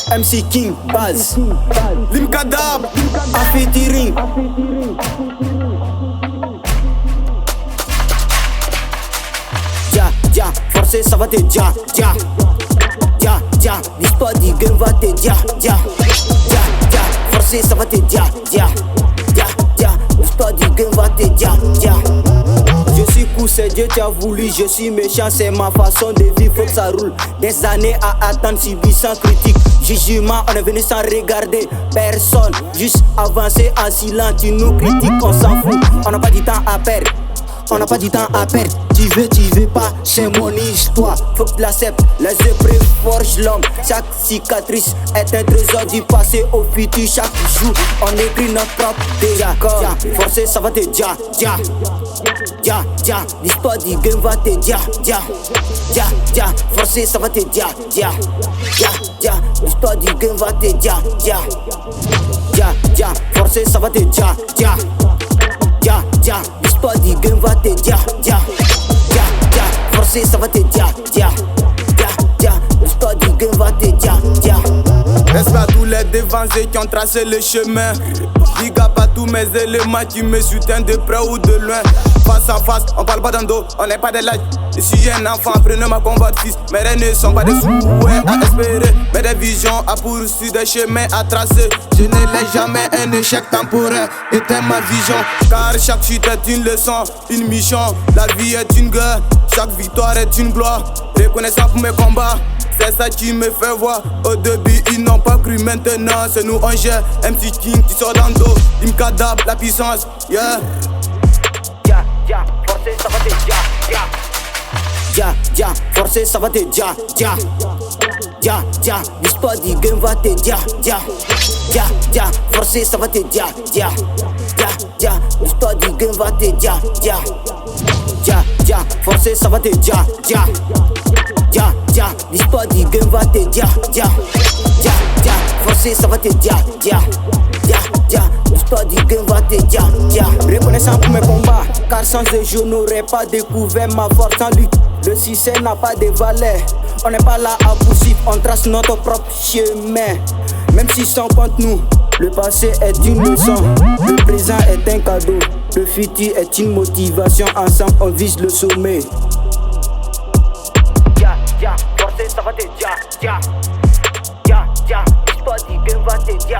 MC King, Baz, Limkadab, Afetiring. Dia, forcé ça va te dia, l'histoire du game va te dia, forcé ça va te dia, l'histoire du game va te dia. Je suis cool, c'est Dieu qui a voulu, je suis méchant, c'est ma façon de vivre, faut que ça roule. Des années à attendre, subi sans critique, jugement, on est venu sans regarder personne, juste avancer en silence, tu nous critiques, on s'en fout, on n'a pas du temps à perdre. On n'a pas du temps à perdre, tu veux pas, c'est mon histoire. Faut que tu l'acceptes, les épreuves forgent l'homme. Chaque cicatrice est un trésor du passé au futur. Chaque jour, on écrit notre propre désaccord. Forcé, ça va te dia, l'histoire du game va te dia, forcé, ça va te dia, l'histoire du game va te dia, forcé, ça va te dia, l'histoire du game va te dia, forcé ça va te dia, l'histoire du game va te dia. Respect à tous les dévancés qui ont tracé le chemin. Big up à tous mes éléments qui me soutiennent de près ou de loin. Face à face, on parle pas d'un dos, on n'est pas des likes. Je suis un enfant, prenez ma combat de fils. Mes rêves ne sont pas des souhaits à espérer, mais des visions à poursuivre, des chemins à tracer. Je ne laisse jamais un échec temporaire, éteins ma vision. Car chaque chute est une leçon, une mission. La vie est une guerre, chaque victoire est une gloire. Reconnaissant pour mes combats, c'est ça qui me fait voir. Au début ils n'ont pas cru, maintenant c'est nous on gère. MC King qui sort dans le dos, Limkadab, la puissance, yeah. Forcé ça va te dia, forcé ça va te dia, l'histoire du game va te dia, forcé ça va te dia, l'histoire du game va te dia, forcé ça va te dia, l'histoire du game va te dia, forcé ça va te dia, l'histoire du game va te dia. Reconnaissant pour mes combats, car sans eux je n'aurais pas découvert ma force en lutte. Le succès n'a pas de valeur, on n'est pas là à poursuivre, on trace notre propre chemin. Même s'ils sont contre nous, le passé est une leçon, le présent est un cadeau, le futur est une motivation, ensemble on vise le sommet. Forcé ça va te dia, l'histoire du game va te dia.